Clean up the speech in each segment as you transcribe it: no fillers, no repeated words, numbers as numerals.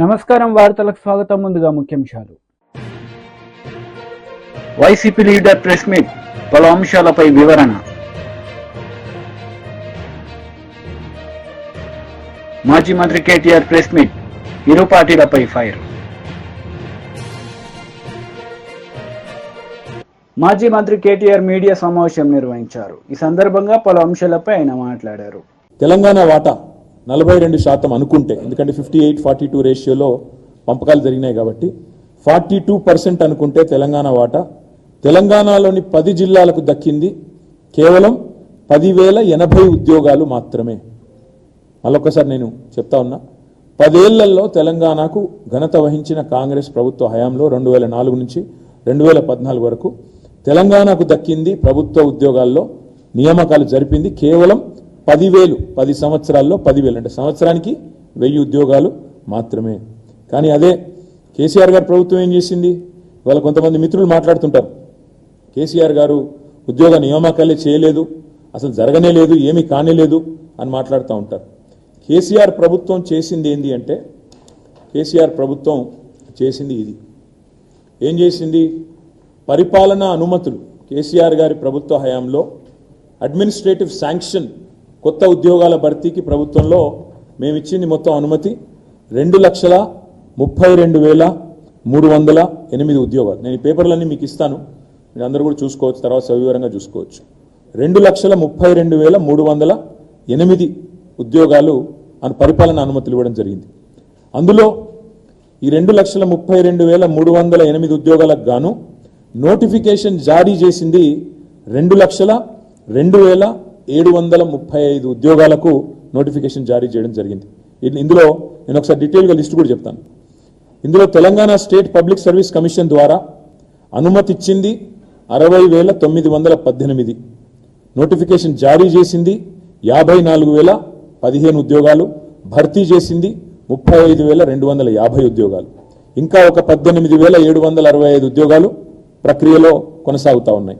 నమస్కారం, వార్తలకు స్వాగతం. ముందుగా ముఖ్యాంశాలు. వైసీపీ లీడర్ ప్రెస్ మీట్, పలు అంశాలపై వివరణ. మాజీ మంత్రి కేటీఆర్ ప్రెస్ మీట్, ఇరు పార్టీలపై ఫైర్. మాజీ మంత్రి కేటీఆర్ మీడియా సమావేశం నిర్వహించారు. ఈ సందర్భంగా పలు అంశాలపై ఆయన మాట్లాడారు. తెలంగాణ వాటా 42% అనుకుంటే, ఎందుకంటే 58-42 రేషియోలో పంపకాలు జరిగినాయి కాబట్టి 42% అనుకుంటే తెలంగాణ వాటా తెలంగాణలోని 10 జిల్లాలకు దక్కింది కేవలం 10,080 ఉద్యోగాలు మాత్రమే. మళ్ళొక్కసారి నేను చెప్తా ఉన్నా, 10 ఏళ్లలో తెలంగాణకు ఘనత వహించిన కాంగ్రెస్ ప్రభుత్వ హయాంలో 2004 నుంచి 2014 వరకు తెలంగాణకు దక్కింది ప్రభుత్వ ఉద్యోగాల్లో నియామకాలు జరిపింది కేవలం 10,000. 10 సంవత్సరాల్లో 10,000 అంటే సంవత్సరానికి 1000 ఉద్యోగాలు మాత్రమే. కానీ అదే కేసీఆర్ గారు ప్రభుత్వం ఏం చేసింది? ఇవాళ కొంతమంది మిత్రులు మాట్లాడుతుంటారు, కేసీఆర్ గారు ఉద్యోగ నియామకాలే చేయలేదు, అసలు జరగనే లేదు, ఏమీ కానేలేదు అని మాట్లాడుతూ ఉంటారు. కేసీఆర్ ప్రభుత్వం చేసింది ఏంది అంటే, కేసీఆర్ ప్రభుత్వం చేసింది ఇది. ఏం చేసింది? పరిపాలనా అనుమతులు. కేసీఆర్ గారి ప్రభుత్వ హయాంలో అడ్మినిస్ట్రేటివ్ శాంక్షన్, కొత్త ఉద్యోగాల భర్తీకి ప్రభుత్వంలో మేము ఇచ్చింది మొత్తం అనుమతి 2,32,308 ఉద్యోగాలు. నేను ఈ పేపర్లన్నీ మీకు ఇస్తాను, మీరు అందరూ కూడా చూసుకోవచ్చు, తర్వాత సవివరంగా చూసుకోవచ్చు. 2,32,308 ఉద్యోగాలు పరిపాలన అనుమతులు ఇవ్వడం జరిగింది. అందులో ఈ 2,32,308 ఉద్యోగాలకు గాను నోటిఫికేషన్ జారీ చేసింది 2,02,735 ఉద్యోగాలకు నోటిఫికేషన్ జారీ చేయడం జరిగింది. ఇందులో నేను ఒకసారి డీటెయిల్గా లిస్ట్ కూడా చెప్తాను. ఇందులో Telangana state public service commission ద్వారా అనుమతి ఇచ్చింది 60,918, నోటిఫికేషన్ జారీ చేసింది 54,015 ఉద్యోగాలు, భర్తీ చేసింది 35,250 ఉద్యోగాలు, ఇంకా ఒక 18,765 ఉద్యోగాలు ప్రక్రియలో కొనసాగుతూ ఉన్నాయి.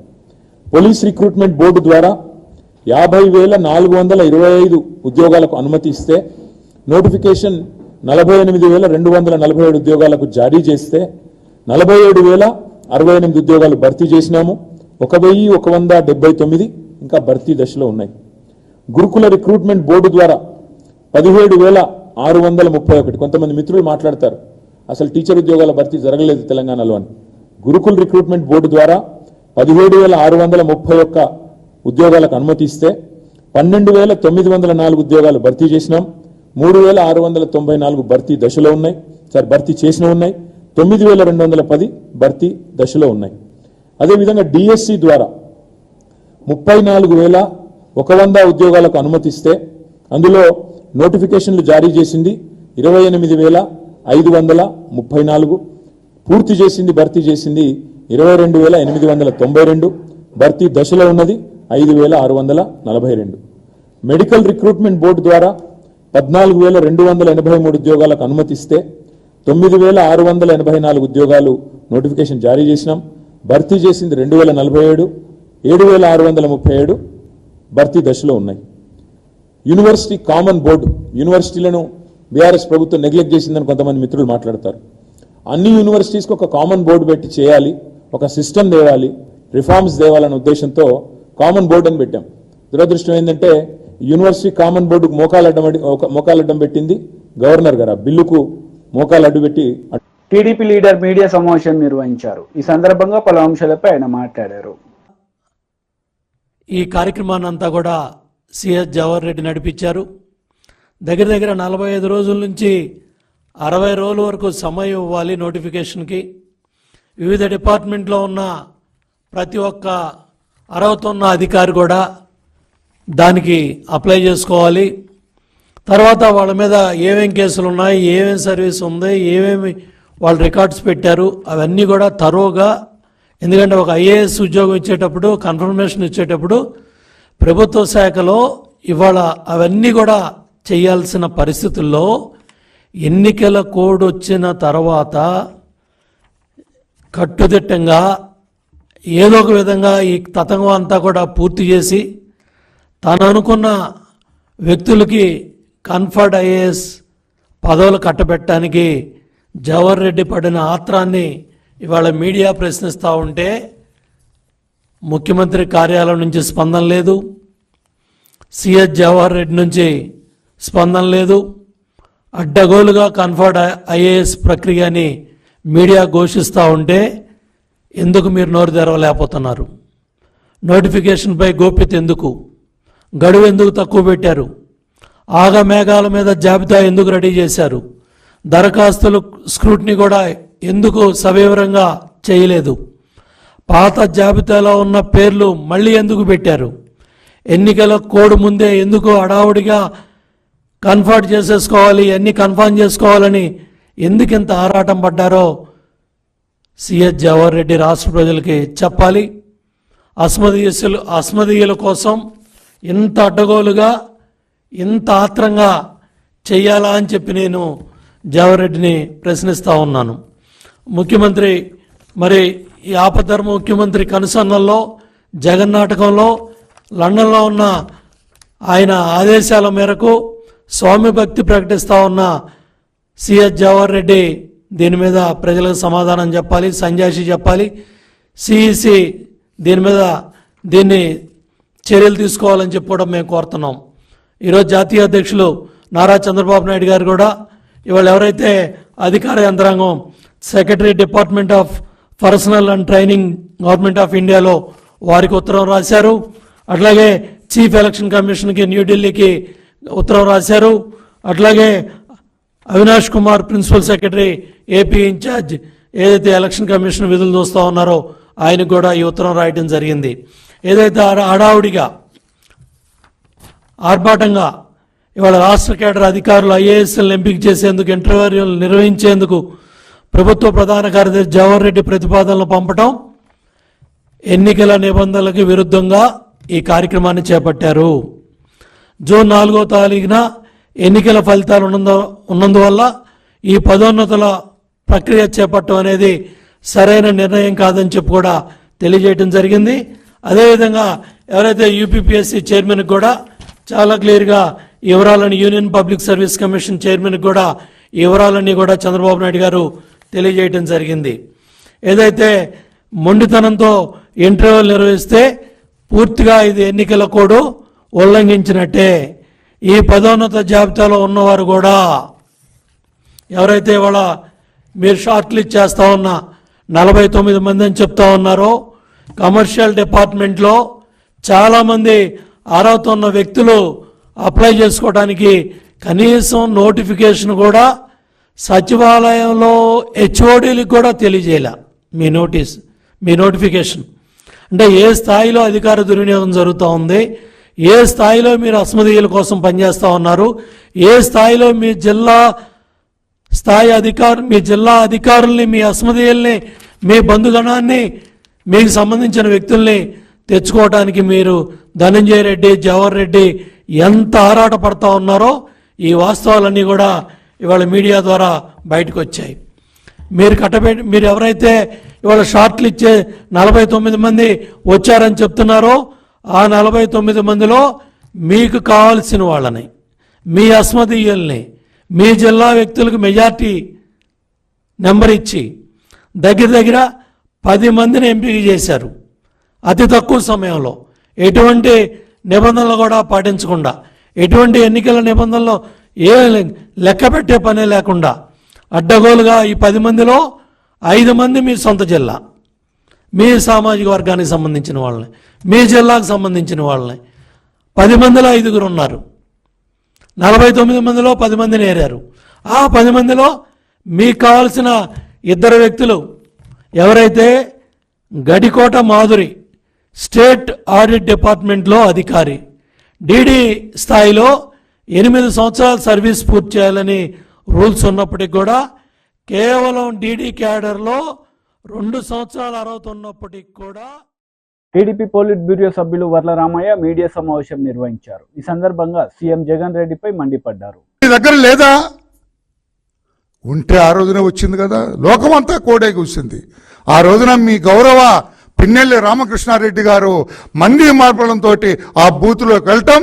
పోలీస్ రిక్రూట్మెంట్ బోర్డు ద్వారా 50,425 ఉద్యోగాలకు అనుమతి ఇస్తే, నోటిఫికేషన్ 48,247 ఉద్యోగాలకు జారీ చేస్తే 47,068 ఉద్యోగాలు భర్తీ చేసినాము. 1,179 ఇంకా భర్తీ దశలో ఉన్నాయి. గురుకుల రిక్రూట్మెంట్ బోర్డు ద్వారా 17,631. కొంతమంది మిత్రులు మాట్లాడతారు, అసలు టీచర్ ఉద్యోగాల భర్తీ జరగలేదు తెలంగాణలో అని. గురుకుల రిక్రూట్మెంట్ బోర్డు ద్వారా 17,631 ఉద్యోగాలకు అనుమతి ఇస్తే 12,904 ఉద్యోగాలు భర్తీ చేసినాం. 3,694 భర్తీ దశలో ఉన్నాయి, భర్తీ చేసిన ఉన్నాయి. 9,210 భర్తీ దశలో ఉన్నాయి. అదేవిధంగా డిఎస్సి ద్వారా 34,100 ఉద్యోగాలకు అనుమతిస్తే అందులో నోటిఫికేషన్లు జారీ చేసింది 28,534, పూర్తి చేసింది భర్తీ చేసింది 22,892, భర్తీ దశలో ఉన్నది 5,642. మెడికల్ రిక్రూట్మెంట్ బోర్డు ద్వారా 14,283 ఉద్యోగాలకు అనుమతిస్తే 9,684 ఉద్యోగాలు నోటిఫికేషన్ జారీ చేసినాం. భర్తీ చేసింది 2,047, 7,637 భర్తీ దశలో ఉన్నాయి. యూనివర్సిటీ కామన్ బోర్డు, యూనివర్సిటీలను బీఆర్ఎస్ ప్రభుత్వం నెగ్లెక్ట్ చేసిందని కొంతమంది మిత్రులు మాట్లాడతారు. అన్ని యూనివర్సిటీస్కి ఒక కామన్ బోర్డు పెట్టి చేయాలి, ఒక సిస్టమ్ తేవాలి, రిఫార్మ్స్ తేవాలనే ఉద్దేశంతో కామన్ బోర్డు అని పెట్టాం. దురదృష్టం ఏంటంటే యూనివర్సిటీ కామన్ బోర్డుకు మోకాలడ్డం పెట్టింది గవర్నర్ గారు. బిల్లుకు మోకాలు అడ్డు పెట్టి టీడీపీ లీడర్ మీడియా సమావేశం నిర్వహించారు. ఈ సందర్భంగా పలు అంశాలపై ఆయన మాట్లాడారు. ఈ కార్యక్రమాన్ని అంతా కూడా సిఎస్ జవహర్ రెడ్డి నడిపించారు. దగ్గర 45 రోజుల నుంచి 60 రోజుల వరకు సమయం ఇవ్వాలి నోటిఫికేషన్కి. వివిధ డిపార్ట్మెంట్లో ఉన్న ప్రతి ఒక్క అర్హత ఉన్న అధికారి కూడా దానికి అప్లై చేసుకోవాలి. తర్వాత వాళ్ళ మీద ఏమేం కేసులు ఉన్నాయి, ఏమేం సర్వీస్ ఉంది, ఏమేమి వాళ్ళు రికార్డ్స్ పెట్టారు, అవన్నీ కూడా తరోగా. ఎందుకంటే ఒక ఐఏఎస్ ఉద్యోగం ఇచ్చేటప్పుడు, కన్ఫర్మేషన్ ఇచ్చేటప్పుడు ప్రభుత్వ శాఖలో ఇవాళ అవన్నీ కూడా చేయాల్సిన పరిస్థితుల్లో ఎన్నికల కోడ్ వచ్చిన తర్వాత కట్టుదిట్టంగా ఏదో ఒక విధంగా ఈ తతంగం అంతా కూడా పూర్తి చేసి తను అనుకున్న వ్యక్తులకి కన్ఫర్డ్ ఐఏఎస్ పదవులు కట్టబెట్టడానికి జవహర్ రెడ్డి పడిన ఆత్రాన్ని ఇవాళ మీడియా ప్రశ్నిస్తూ ఉంటే ముఖ్యమంత్రి కార్యాలయం నుంచి స్పందన లేదు, సిఎస్ జవహర్ రెడ్డి నుంచి స్పందన లేదు. అడ్డగోలుగా కన్ఫర్డ్ ఐఏఎస్ ప్రక్రియని మీడియా ఘోషిస్తూ ఉంటే ఎందుకు మీరు నోరు తెరవలేకపోతున్నారు? నోటిఫికేషన్పై గోప్యత ఎందుకు? గడువు ఎందుకు తక్కువ పెట్టారు? ఆగమేఘాల మీద జాబితా ఎందుకు రెడీ చేశారు? దరఖాస్తులు స్క్రూటినీ కూడా ఎందుకు సవివరంగా చేయలేదు? పాత జాబితాలో ఉన్న పేర్లు మళ్ళీ ఎందుకు పెట్టారు? ఎన్నికల కోడ్ ముందే ఎందుకు హడావుడిగా కన్ఫర్మ్ చేసేసుకోవాలి, అన్నీ కన్ఫర్మ్ చేసుకోవాలని ఎందుకు ఇంత ఆరాటం పడ్డారో సిఎస్ జవహర్ రెడ్డి రాష్ట్ర ప్రజలకి చెప్పాలి. అస్మదీయుల కోసం ఇంత అడ్డగోలుగా ఇంత ఆత్రంగా చెయ్యాలా అని చెప్పి నేను జవహర్ రెడ్డిని ప్రశ్నిస్తూ ఉన్నాను. ముఖ్యమంత్రి మరి ఈ ఆపద్ధర్మ ముఖ్యమంత్రి కనుసన్నల్లో జగన్నాటకంలో లండన్లో ఉన్న ఆయన ఆదేశాల మేరకు స్వామి భక్తి ప్రకటిస్తూ ఉన్న సిఎస్ జవహర్ రెడ్డి దీని మీద ప్రజలకు సమాధానం చెప్పాలి, సంజాయిషి చెప్పాలి. సిఈసి దీన్ని చర్యలు తీసుకోవాలని చెప్పి కూడా మేము కోరుతున్నాం. ఈరోజు జాతీయ అధ్యక్షులు నారా చంద్రబాబు నాయుడు గారు కూడా ఇవాళ ఎవరైతే అధికార యంత్రాంగం secretary department of personal and training government of ఇండియాలో వారికి ఉత్తరం రాశారు. అట్లాగే చీఫ్ ఎలక్షన్ కమిషన్కి న్యూఢిల్లీకి ఉత్తరం రాశారు. అట్లాగే Avinash Kumar principal secretary AP in charge ఏదైతే ఎలక్షన్ కమిషన్ విధులు చూస్తూ ఉన్నారో ఆయనకు కూడా ఈ ఉత్తరం రాయడం జరిగింది. ఏదైతే హడావుడిగా ఆర్భాటంగా ఇవాళ రాష్ట్ర కేడర్ అధికారులు ఐఏఎస్ఎల్ని ఎంపిక చేసేందుకు ఇంటర్వ్యూలు నిర్వహించేందుకు ప్రభుత్వ ప్రధాన కార్యదర్శి జవహర్ రెడ్డి ప్రతిపాదనలు పంపటం ఎన్నికల నిబంధనలకు విరుద్ధంగా ఈ కార్యక్రమాన్ని చేపట్టారు. జూన్ 4వ తారీఖున ఎన్నికల ఫలితాలు ఉన్నందువల్ల ఈ పదోన్నతుల ప్రక్రియ చేపట్టడం అనేది సరైన నిర్ణయం కాదని చెప్పి కూడా తెలియజేయడం జరిగింది. అదేవిధంగా ఎవరైతే యూపీపీఎస్సీ చైర్మన్కి కూడా చాలా క్లియర్గా ఈ వివరాలని యూనియన్ పబ్లిక్ సర్వీస్ కమిషన్ చైర్మన్కి కూడా ఈ వివరాలన్నీ కూడా చంద్రబాబు నాయుడు గారు తెలియజేయడం జరిగింది. ఏదైతే మొండితనంతో ఇంటర్వ్యూలు నిర్వహిస్తే పూర్తిగా ఇది ఎన్నికల కోడ్ ఉల్లంఘించినట్టే. ఈ పదోన్నత జాబితాలో ఉన్నవారు కూడా ఎవరైతే ఇవాళ మీరు షార్ట్ లిస్ట్ చేస్తూ ఉన్న 49 మంది అని చెప్తా ఉన్నారో కమర్షియల్ డిపార్ట్మెంట్లో చాలామంది అర్హత ఉన్న వ్యక్తులు అప్లై చేసుకోవడానికి కనీసం నోటిఫికేషన్ కూడా సచివాలయంలో హెచ్ఓడీలకు కూడా తెలియజేయాల మీ నోటిఫికేషన్. అంటే ఏ స్థాయిలో అధికార దుర్వినియోగం జరుగుతూ ఉంది, ఏ స్థాయిలో మీరు అస్మదీయుల కోసం పనిచేస్తూ ఉన్నారు, ఏ స్థాయిలో మీ జిల్లా అధికారుల్ని మీ అస్మదీయుల్ని మీ బంధుగణాన్ని మీకు సంబంధించిన వ్యక్తుల్ని తెచ్చుకోవడానికి మీరు ధనంజయ రెడ్డి జవహర్ రెడ్డి ఎంత ఆరాట పడతా ఉన్నారో ఈ వాస్తవాలన్నీ కూడా ఇవాళ మీడియా ద్వారా బయటకు వచ్చాయి. మీరు ఎవరైతే ఇవాళ షార్ట్లు ఇచ్చే 49 మంది వచ్చారని చెప్తున్నారో ఆ 49 మందిలో మీకు కావాల్సిన వాళ్ళని మీ అస్మదీయుల్ని మీ జిల్లా వ్యక్తులకు మెజార్టీ నెంబర్ ఇచ్చి దగ్గర 10 మందిని ఎంపిక చేశారు. అతి తక్కువ సమయంలో ఎటువంటి నిబంధనలు కూడా పాటించకుండా, ఎటువంటి ఎన్నికల నిబంధనలు ఏ లెక్క పెట్టే పనే లేకుండా అడ్డగోలుగా ఈ 10 మందిలో 5 మంది మీ సొంత జిల్లా, మీ సామాజిక వర్గానికి సంబంధించిన వాళ్ళని, మీ జిల్లాకు సంబంధించిన వాళ్ళని 10 మందిలో 5 ఉన్నారు. 49 మందిలో 10 మందిని ఏరారు. ఆ 10 మందిలో మీకు కావాల్సిన 2 వ్యక్తులు ఎవరైతే గడికోట మాధురి స్టేట్ ఆడిట్ డిపార్ట్మెంట్లో అధికారి, డీడీ స్థాయిలో 8 సంవత్సరాల సర్వీస్ పూర్తి చేయాలని రూల్స్ ఉన్నప్పటికీ కూడా కేవలం డీడీ క్యాడర్లో 2 సంవత్సరాల అర్హత ఉన్నప్పటికీ కూడా టీడీపీ పోలిట్ బ్యూరో సభ్యులు వర్లరామయ్య మీడియా సమావేశం నిర్వహించారు. ఈ సందర్భంగా సీఎం జగన్ రెడ్డిపై మండిపడ్డారు. మీ దగ్గర లేదా? ఉంటే ఆ రోజునే వచ్చింది కదా, లోకమంతా కోడే కూర్చుంది. ఆ రోజున మీ గౌరవ పిన్నెల్లి రామకృష్ణారెడ్డి గారు మంది మార్పడంతో ఆ బూత్లోకి వెళ్ళటం,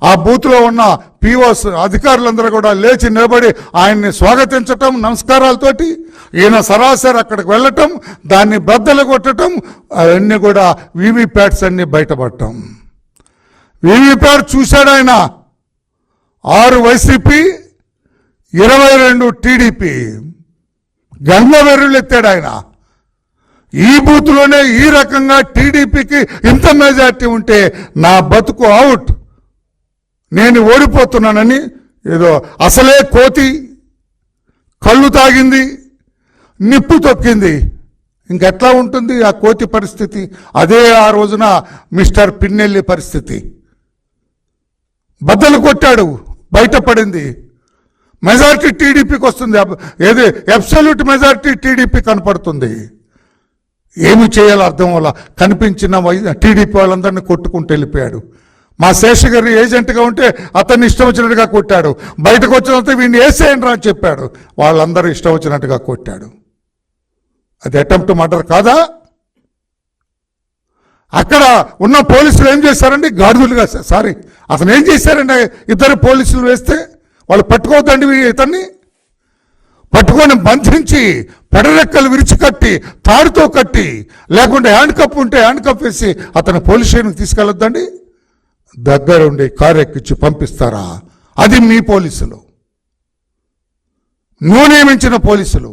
ఆ బూత్లో ఉన్న పిఓస్ అధికారులందరూ కూడా లేచి నిలబడి ఆయన్ని స్వాగతించటం నమస్కారాలతోటి, ఈయన సరాసరి అక్కడికి వెళ్ళటం, దాన్ని బద్దలు కొట్టడం, అవన్నీ కూడా వీవీప్యాట్స్ అన్ని బయటపడటం. వీవీప్యాట్ చూశాడు ఆయన, 6 వైసీపీ 22 టీడీపీ, గంగవెర్రులు ఎత్తాడు ఆయన. ఈ బూత్లోనే ఈ రకంగా టీడీపీకి ఇంత మెజార్టీ ఉంటే నా బతుకు అవుట్, నేను ఓడిపోతున్నానని ఏదో అసలే కోతి కళ్ళు తాగింది, నిప్పు తొక్కింది, ఇంకెట్లా ఉంటుంది ఆ కోతి పరిస్థితి? అదే ఆ రోజున మిస్టర్ పిన్నెల్లి పరిస్థితి. బద్దలు కొట్టాడు, బయటపడింది, మెజారిటీ టీడీపీకి వస్తుంది. ఏది అబ్సల్యూట్ మెజారిటీ టీడీపీ కనపడుతుంది. ఏమి చేయాలో అర్థం వల్ల కనిపించిన టీడీపీ వాళ్ళందరినీ కొట్టుకుంటూ వెళ్ళిపోయాడు. మా శేషగారి ఏజెంట్గా ఉంటే అతన్ని ఇష్టం వచ్చినట్టుగా కొట్టాడు, బయటకు వచ్చినంత వీడిని వేసేయండి అని చెప్పాడు, వాళ్ళందరూ ఇష్టం వచ్చినట్టుగా కొట్టాడు. అది అటెంప్ట్ మర్డర్ కాదా? అక్కడ ఉన్న పోలీసులు ఏం చేశారండి? గాడుదులుగా, సారీ అతను ఏం చేశారండి? 2 పోలీసులు వేస్తే వాళ్ళు పట్టుకోవద్దండి ఇతన్ని, పట్టుకొని బంధించి పెడరెక్కలు విరిచి కట్టి, తాడుతో కట్టి, లేకుంటే హ్యాండ్ కప్ ఉంటే హ్యాండ్ కప్ వేసి అతను పోలీస్ స్టేషన్కి తీసుకెళ్ళొద్దండి. దగ్గరుండి కారు ఎక్కించి పంపిస్తారా? అది మీ పోలీసులు, నువ్వు నియమించిన పోలీసులు,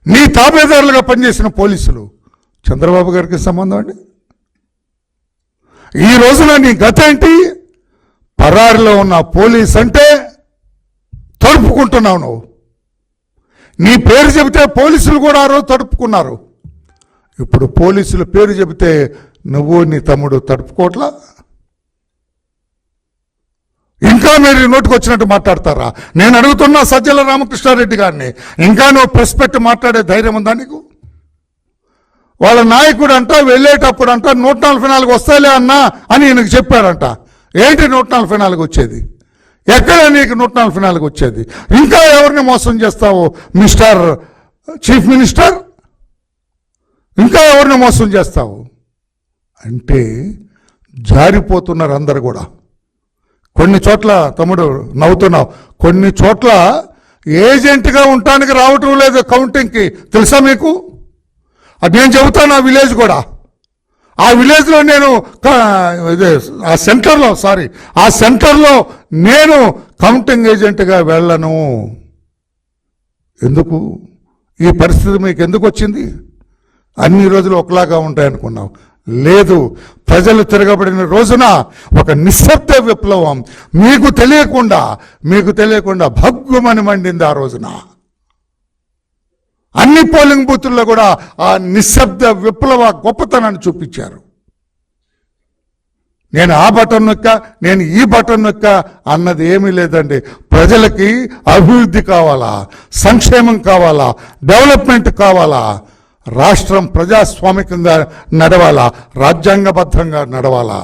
నీ తాబేదారులుగా పనిచేసిన పోలీసులు. చంద్రబాబు గారికి సంబంధం అండి? ఈ రోజున నీ గత ఏంటి? పరారిలో ఉన్న పోలీస్ అంటే తడుపుకుంటున్నావు నువ్వు. నీ పేరు చెబితే పోలీసులు కూడా ఆ రోజు తడుపుకున్నారు. ఇప్పుడు పోలీసుల పేరు చెబితే నువ్వు నీ తమ్ముడు తడుపుకోవట్లా? ఇంకా మీరు నోటికి వచ్చినట్టు మాట్లాడతారా? నేను అడుగుతున్నా సజ్జల రామకృష్ణారెడ్డి గారిని, ఇంకా నువ్వు ప్రెస్ పెట్టి మాట్లాడే ధైర్యం ఉందా నీకు? వాళ్ళ నాయకుడు అంట వెళ్ళేటప్పుడు అంట 144 వస్తాయిలే అన్నా అని ఈయనకు చెప్పాడంట. ఏంటి 144 వచ్చేది? ఎక్కడ నీకు 144 వచ్చేది? ఇంకా ఎవరిని మోసం చేస్తావు మిస్టర్ చీఫ్ మినిస్టర్? ఇంకా ఎవరిని మోసం చేస్తావు అంటే జారిపోతున్నారు అందరు కూడా. కొన్ని చోట్ల తమ్ముడు నవ్వుతున్నావు, కొన్ని చోట్ల ఏజెంట్గా ఉండటానికి రావటం లేదు కౌంటింగ్కి, తెలుసా మీకు? అది నేను చెబుతాను. ఆ విలేజ్ కూడా, ఆ విలేజ్లో నేను ఆ సెంటర్లో నేను కౌంటింగ్ ఏజెంట్గా వెళ్ళను. ఎందుకు ఈ పరిస్థితి మీకు ఎందుకు వచ్చింది? అన్ని రోజులు ఒకలాగా ఉంటాయనుకున్నావు, లేదు. ప్రజలు తిరగబడిన రోజున ఒక నిశ్శబ్ద విప్లవం మీకు తెలియకుండా భగ్గుమని మండింది. ఆ రోజున అన్ని పోలింగ్ బూతుల్లో కూడా ఆ నిశ్శబ్ద విప్లవ గొప్పతనాన్ని చూపించారు. నేను ఆ బటన్ నొక్కా, నేను ఈ బటన్ నొక్కా అన్నది ఏమీ లేదండి. ప్రజలకి అభివృద్ధి కావాలా, సంక్షేమం కావాలా, డెవలప్మెంట్ కావాలా, రాష్ట్రం ప్రజాస్వామికంగా నడవాలా, రాజ్యాంగబద్ధంగా నడవాలా,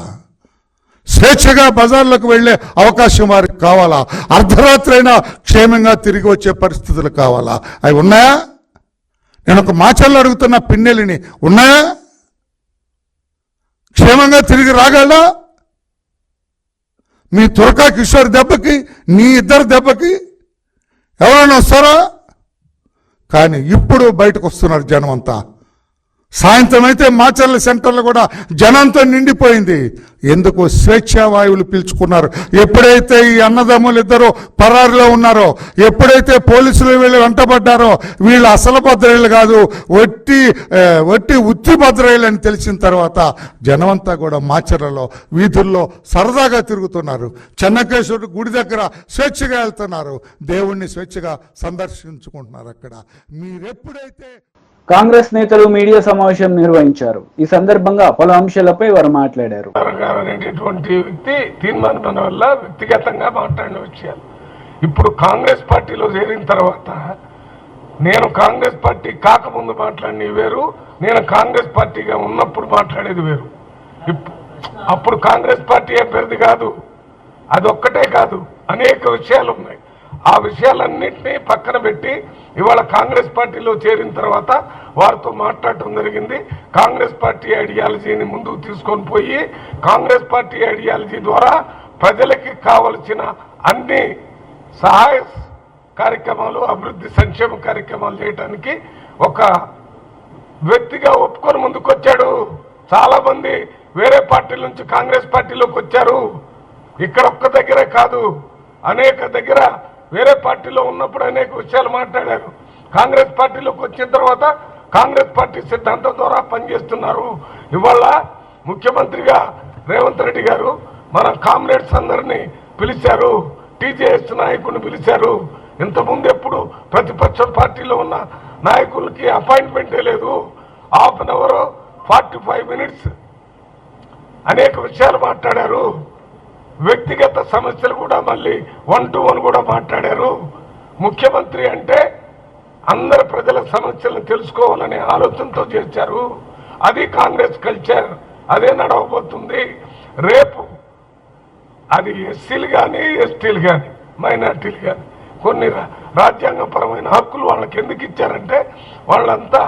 స్వేచ్ఛగా బజార్లకు వెళ్లే అవకాశం వారికి కావాలా, అర్ధరాత్రి అయినా క్షేమంగా తిరిగి వచ్చే పరిస్థితులు కావాలా? అవి ఉన్నాయా? నేను ఒక మాచల్లో అడుగుతున్న పిన్నెలిని, ఉన్నాయా? క్షేమంగా తిరిగి రాగలరా? మీ తురకా కిషోర్ దెబ్బకి, నీ 2 దెబ్బకి ఎవరైనా వస్తారా? కానీ ఇప్పుడు బయటకు వస్తున్నారు జనం అంతా. సాయంత్రం అయితే మాచర్ల సెంటర్లో కూడా జనంతో నిండిపోయింది. ఎందుకు? స్వేచ్ఛా వాయువులు పీల్చుకున్నారు. ఎప్పుడైతే ఈ అన్నదమ్ములు 2 పరారిలో ఉన్నారో, ఎప్పుడైతే పోలీసులు వీళ్ళు వెంటబడ్డారో, వీళ్ళు అసలు భద్రయ్యలు కాదు, ఉత్తి భద్రయ్యలు అని తెలిసిన తర్వాత జనమంతా కూడా మాచర్లలో వీధుల్లో సరదాగా తిరుగుతున్నారు. చెన్నకేశ్వరుడు గుడి దగ్గర స్వేచ్ఛగా వెళ్తున్నారు, దేవుణ్ణి స్వేచ్ఛగా సందర్శించుకుంటున్నారు. అక్కడ మీరెప్పుడైతే కాంగ్రెస్ నేతలు మీడియా సమావేశం నిర్వహించారు. ఈ సందర్భంగా పలు అంశాలపై వారు మాట్లాడారు. అనేటటువంటి వ్యక్తి తీర్మానం వల్ల వ్యక్తిగతంగా మాట్లాడిన విషయాలు ఇప్పుడు కాంగ్రెస్ పార్టీలో చేరిన తర్వాత, నేను కాంగ్రెస్ పార్టీ కాకముందు మాట్లాడినవి వేరు, నేను కాంగ్రెస్ పార్టీగా ఉన్నప్పుడు మాట్లాడేది వేరు. అప్పుడు కాంగ్రెస్ పార్టీ అభ్యర్థి కాదు, అదొక్కటే కాదు, అనేక విషయాలు ఉన్నాయి. ఆ విషయాలన్నింటినీ పక్కన పెట్టి ఇవాళ కాంగ్రెస్ పార్టీలో చేరిన తర్వాత వారితో మాట్లాడటం జరిగింది. కాంగ్రెస్ పార్టీ ఐడియాలజీని ముందుకు తీసుకొని పోయి కాంగ్రెస్ పార్టీ ఐడియాలజీ ద్వారా ప్రజలకి కావలసిన అన్ని సహాయ కార్యక్రమాలు, అభివృద్ధి సంక్షేమ కార్యక్రమాలు చేయడానికి ఒక వ్యక్తిగా ఒప్పుకొని ముందుకొచ్చాడు. చాలా మంది వేరే పార్టీల నుంచి కాంగ్రెస్ పార్టీలోకి వచ్చారు. ఇక్కడ ఒక్క దగ్గరే కాదు, అనేక దగ్గర వేరే పార్టీలో ఉన్నప్పుడు అనేక విషయాలు మాట్లాడారు. కాంగ్రెస్ పార్టీలోకి వచ్చిన తర్వాత కాంగ్రెస్ పార్టీ సిద్ధాంతం ద్వారా పనిచేస్తున్నారు. ఇవాళ ముఖ్యమంత్రిగా రేవంత్ రెడ్డి గారు మన కామ్రేడ్స్ అందరినీ పిలిచారు, టీజేఎస్ నాయకుడిని పిలిచారు. ఇంతకుముందు ఎప్పుడు ప్రతిపక్ష పార్టీలో ఉన్న నాయకులకి అపాయింట్మెంటే లేదు. హాఫ్ అన్ అవర్ 45 minutes అనేక విషయాలు మాట్లాడారు. వ్యక్తిగత సమస్యలు కూడా మళ్ళీ 1-to-1 కూడా మాట్లాడారు. ముఖ్యమంత్రి అంటే అందరు ప్రజల సమస్యలను తెలుసుకోవాలనే ఆలోచనతో చేశారు. అది కాంగ్రెస్ కల్చర్, అదే నడవబోతుంది. రేపు అది ఎస్సీలు కానీ, ఎస్టీలు కానీ, మైనార్టీలు కానీ కొన్ని రాజ్యాంగపరమైన హక్కులు వాళ్ళకి ఎందుకు ఇచ్చారంటే వాళ్ళంతా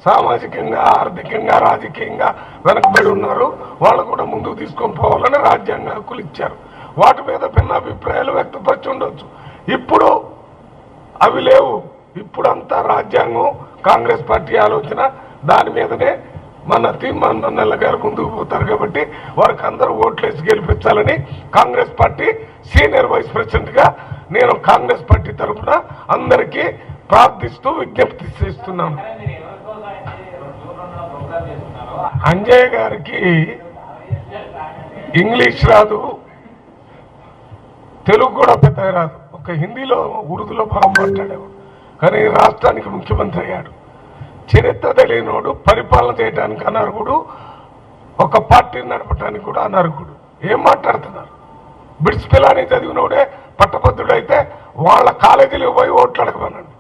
సామాజికంగా, ఆర్థికంగా, రాజకీయంగా వెనకబడి ఉన్నారు. వాళ్ళు కూడా ముందుకు తీసుకొని పోవాలని రాజ్యాంగ హక్కులు ఇచ్చారు. వాటి మీద భిన్నాభిప్రాయాలు వ్యక్తపరిచి ఉండొచ్చు. ఇప్పుడు అవి లేవు. ఇప్పుడంతా రాజ్యాంగం, కాంగ్రెస్ పార్టీ ఆలోచన, దాని మీదనే మన తీర్మాన్ నల్ల గారు ముందుకు పోతారు. కాబట్టి వారికి అందరూ ఓట్లేసి గెలిపించాలని Congress party senior vice president గా నేను కాంగ్రెస్ పార్టీ తరఫున అందరికీ ప్రార్థిస్తూ విజ్ఞప్తి చేస్తున్నాను. అంజయ్ గారికి ఇంగ్లీష్ రాదు, తెలుగు కూడా పెద్దగా రాదు. ఒక హిందీలో, ఉర్దూలో బాగా మాట్లాడేవాడు. కానీ రాష్ట్రానికి ముఖ్యమంత్రి అయ్యాడు. చరిత్ర తెలియనోడు, పరిపాలన చేయడానికి అనర్హుడు, ఒక పార్టీని నడపడానికి కూడా అనర్హుడు. ఏం మాట్లాడుతున్నారు? బిట్స్ పిల్లని చదివినోడే పట్టభద్రుడైతే వాళ్ళ కాలేజీలో పోయి ఓట్లు అడగమనండి.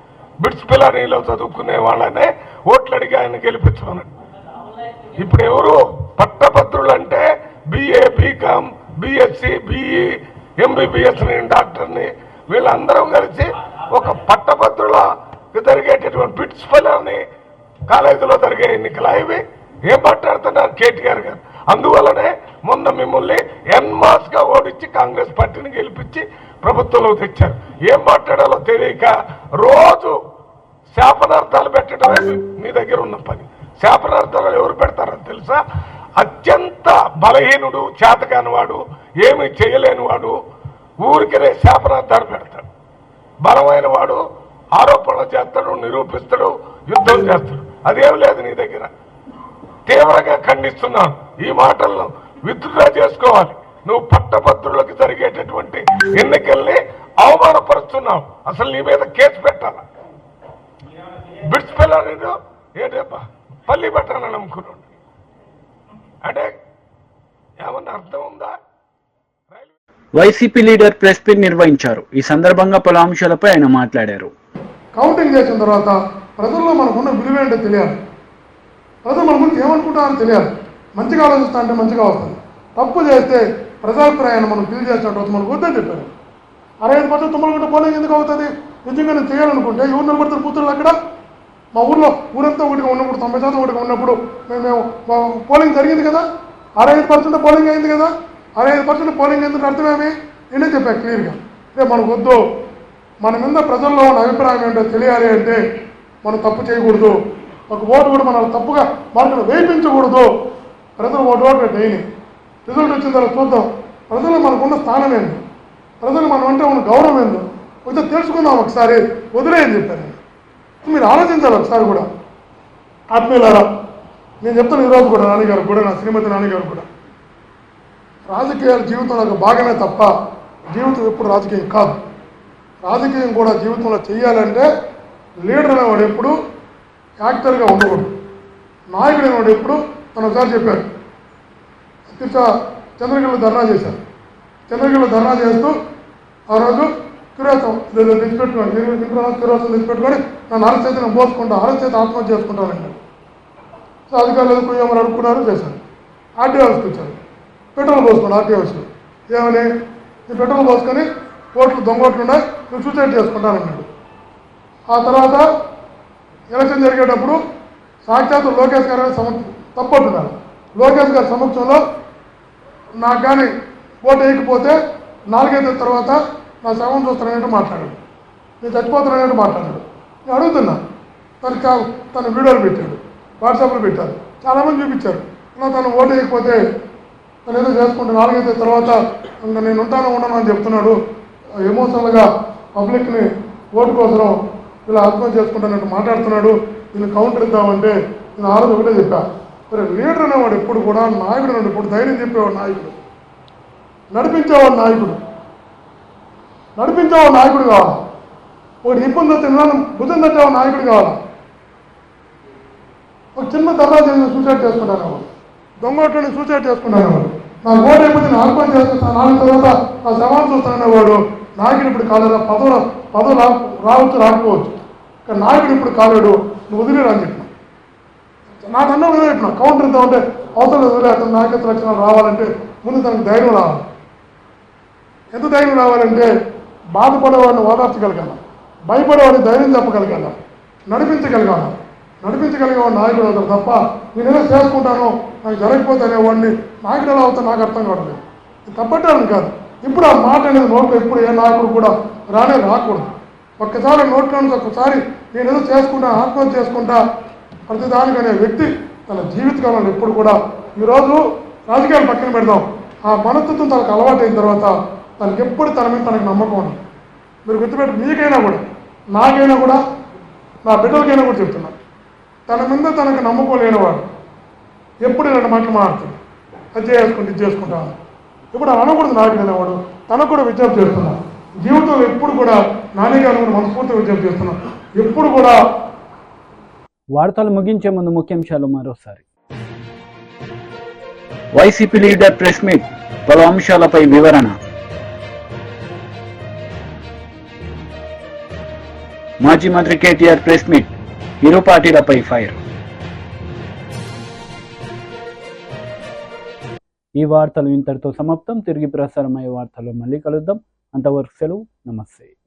బిట్స్ పిల్లానిలో చదువుకునే వాళ్ళనే ఓట్లు అడిగి ఆయన గెలిపించమనండి. ఇప్పుడు ఎవరు పట్టభద్రులు అంటే BA, BCom, BSc, BE, MBBS డాక్టర్ని వీళ్ళందరం కలిసి ఒక పట్టభద్రుల జరిగేటటువంటి బిట్స్ పిల్లని కాలేజీలో జరిగే ఎన్నికలు ఇవి. ఏం మాట్లాడుతున్నారు కేటీఆర్ గారు? అందువల్లనే మొన్న మిమ్మల్ని ఎన్మాస్ గా ఓడించి కాంగ్రెస్ పార్టీని గెలిపించి ప్రభుత్వంలో తెచ్చారు. ఏం మాట్లాడాలో తెలియక రోజు శాపనార్థాలు పెట్టడమే మీ దగ్గర ఉన్న పని. శాపనార్థాలు ఎవరు పెడతారని తెలుసా? అత్యంత బలహీనుడు, చేతకానివాడు, ఏమీ చేయలేనివాడు ఊరికనే శాపనార్థాలు పెడతాడు. బలమైన వాడు ఆరోపణలు చేస్తాడు, నిరూపిస్తాడు, యుద్ధం చేస్తాడు. అదేం లేదు నీ దగ్గర. తీవ్రంగా ఖండిస్తున్నాను. ఈ మాటలను విత్డ్రా చేసుకోవాలి. నువ్వు పట్టభద్రులకు జరిగేటటువంటి ఎన్నికల్ని అవమానపరుస్తున్నావు. అసలు నీ మీద కేసు పెట్టాలా? బిట్స్ పిల్లలు ఏంటబ్బా పల్లి పెట్టాలని అనుకున్నాడు అంటే ఏమన్నా అర్థం ఉందా? వైసీపీ లీడర్ ప్రెస్ మీట్ నిర్వహించారు. ఈ సందర్భంగా పలు అంశాలపై ఆయన మాట్లాడారు. కౌంటింగ్ చేసిన తర్వాత ప్రజల్లో మనకున్న విలువేంటో తెలియాలి. ప్రజలు మన గురించి ఏమనుకుంటారని తెలియాలి. మంచిగా ఆలోచిస్తా అంటే మంచిగా వస్తుంది. తప్పు చేస్తే ప్రజాభిప్రాయాన్ని మనం ఫీల్ చేసినట్టు మనకు వద్దని చెప్పారు. 65% తుమ్మలగుంట పోలింగ్ ఎందుకు అవుతుంది? నిజంగా నేను చేయాలనుకుంటే ఎవరు నిలబడతారు కూతురు? అక్కడ మా ఊర్లో ఊరంతా ఒకటిగా ఉన్నప్పుడు, 90% ఒకటిగా ఉన్నప్పుడు మేము పోలింగ్ జరిగింది కదా. 65% పోలింగ్ అయింది కదా. 65% పోలింగ్ ఎందుకు అర్థమేమి? నేనే చెప్పాను క్లియర్గా. రేపు మనకు వద్దు. మన మీద ప్రజల్లో ఉన్న అభిప్రాయం ఏంటో తెలియాలి అంటే మనం తప్పు చేయకూడదు. ఒక ఓటు కూడా మనం తప్పుగా మనకు వేయించకూడదు. ప్రజలు ఓటు వేయని రిజల్ట్ వచ్చిన తర్వాత చూద్దాం. ప్రజలు మనకున్న స్థానం ఏంది, ప్రజలు మనం అంటే ఉన్న గౌరవం ఏందో కొంచెం తెలుసుకుందాం. ఒకసారి వదిలేయని చెప్పారు. మీరు ఆలోచించాలి ఒకసారి కూడా. ఆత్మీయులారా, నేను చెప్తాను ఈరోజు కూడా నాన్నగారు కూడా, నా శ్రీమతి నాన్నగారు కూడా, రాజకీయాలు జీవితంలో ఒక భాగమే తప్ప జీవితం ఎప్పుడు రాజకీయం కాదు. రాజకీయం కూడా జీవితంలో చేయాలంటే లీడర్ అనేవాడు ఎప్పుడు యాక్టర్గా ఉండకూడదు. నాయకుడు అనేవాడు ఎప్పుడు, తను ఒకసారి చెప్పారు, చంద్రగిరిలో ధర్నా చేశారు. చంద్రగిరిలో ధర్నా చేస్తూ ఆ రోజు కిరోసం తెచ్చిపెట్టుకోండి, కిరోసం తెచ్చిపెట్టుకొని నన్ను అరెస్ట్ నేను పోసుకుంటా, అరెస్ట్ చేసి ఆత్మహత్య చేసుకుంటానండి. సో అధికారులు కుయ్యమని అడుక్కున్నారు, చేశారు. ఆర్టీఓ హౌస్కి వచ్చారు. పెట్రోల్ పోసుకోండి ఆర్టీఓ హౌస్లో. ఏమని? ఈ పెట్రోల్ పోసుకొని ఓట్లు దొంగోట్లు ఉన్నాయి, నువ్వు సూసైడ్ చేసుకుంటానన్నాడు. ఆ తర్వాత ఎలక్షన్ జరిగేటప్పుడు సాక్షాత్తు లోకేష్ గారు తప్పట్టున్నారు. లోకేష్ గారి సమక్షంలో నాకు కానీ ఓటు వేయకపోతే 4 తర్వాత నా శవం చూస్తానన్నట్టు మాట్లాడాడు, నేను చచ్చిపోతానన్నట్టు మాట్లాడాడు. నేను అడుగుతున్నా, తన వీడియోలు పెట్టాడు, వాట్సాప్లో పెట్టారు, చాలామంది చూపించారు. తను ఓటు వేయకపోతే తను ఏదో చేసుకుంటే 4 తర్వాత ఇంకా నేను ఉండను అని చెప్తున్నాడు. ఎమోషనల్గా పబ్లిక్ని ఓటు కోసం ఇలా ఆత్మహత్య చేసుకుంటానట్టు మాట్లాడుతున్నాడు. దీన్ని కౌంటర్ ఇద్దామంటే నేను ఆ రోజు ఒకటే చెప్పా, మరి లీడర్ అనేవాడు ఎప్పుడు కూడా నాయకుడు నుండి ఇప్పుడు ధైర్యం చెప్పేవాడు నాయకుడు, నడిపించేవాడు నాయకుడు కావాలి. ఒకటి ఇబ్బంది తిన్నాను భుజం తట్టేవాడు నాయకుడు కావాలి. ఒక చిన్న దర్వాజా సూసైడ్ చేసుకున్నాను, దొంగోట్లని సూసైడ్ చేసుకున్నాను, నాకు ఓటు అయిపోతే నేను ఆత్మహత్య చేసుకుంటాను, 4 తర్వాత నా శవాన్ని చూస్తాననేవాడు నాయకుడు ఇప్పుడు కాలేదా. పదవి రావచ్చు రాకపోవచ్చు, కానీ నాయకుడు ఇప్పుడు కాలేడు, నువ్వు వదిలేరు అని చెప్పిన. నాకు అన్న వదిలే చెప్పిన, కౌంటర్ ఇద్దామంటే అవసరం వదిలే, అతను నాయకత్వ లక్షణాలు రావాలంటే ముందు తనకు ధైర్యం రావాలి. ఎంత ధైర్యం రావాలంటే బాధపడేవాడిని ఓదార్చగలగాల, భయపడేవాడిని ధైర్యం చెప్పగలగాల, నడిపించగలిగేవాడు నాయకుడు అవుతాడు తప్ప నేనేదో చేసుకుంటాను నాకు జరగకపోతే అనేవాడిని నాయకుడు ఎలా అవుతా నాకు అర్థం కావట్లేదు. తప్పట్టాను కాదు, ఇప్పుడు ఆ మాట అనేది నోట్లో ఎప్పుడు ఏ నాయకుడు కూడా రాకూడదు. ఒక్కసారి నోట్లో ఒక్కసారి నేనేదో చేసుకుంటా ఆత్మహత్య చేసుకుంటా ప్రతిదానికి అనే వ్యక్తి తన జీవితకాలంలో ఎప్పుడు కూడా, ఈరోజు రాజకీయాలు పక్కన పెడదాం, ఆ మనస్తత్వం తనకు అలవాటు అయిన తర్వాత తనకి ఎప్పుడు తన మీద తనకు నమ్మకం ఉంది. మీరు గుర్తుపెట్టి మీకైనా కూడా నాకైనా కూడా నా బిడ్డలకైనా కూడా చెప్తున్నా, తన మీద తనకు నమ్మకం లేనివాడు ఎప్పుడు ఇలాంటి మాటలు మాట్లాడుతుంది, అది చేసుకుంటే ఇది చేసుకుంటాను ఇప్పుడు అనకూడదు. నాయకుడు అనేవాడు తనకు కూడా విజ్ఞప్తి చేస్తున్నాను, జీవితంలో ఎప్పుడు కూడా నాన్నగారు కూడా మనస్ఫూర్తిగా విజ్ఞప్తి చేస్తున్నాను, ఎప్పుడు కూడా. వార్తలు ముగించే ముందు ముఖ్యాంశాలు మరోసారి. వైసీపీ లీడర్ ప్రెస్ మీట్, పలు అంశాలపై వివరణ. మాజీ మంత్రి కేటీఆర్ ప్రెస్ మీట్, ఇరు పార్టీలపై ఫైర్. ఈ వార్తలు ఇంతటితో సమాప్తం. తిరిగి ప్రసారమయ్యే వార్తలు మళ్ళీ కలుద్దాం. అంతవరకు సెలవు, నమస్తే.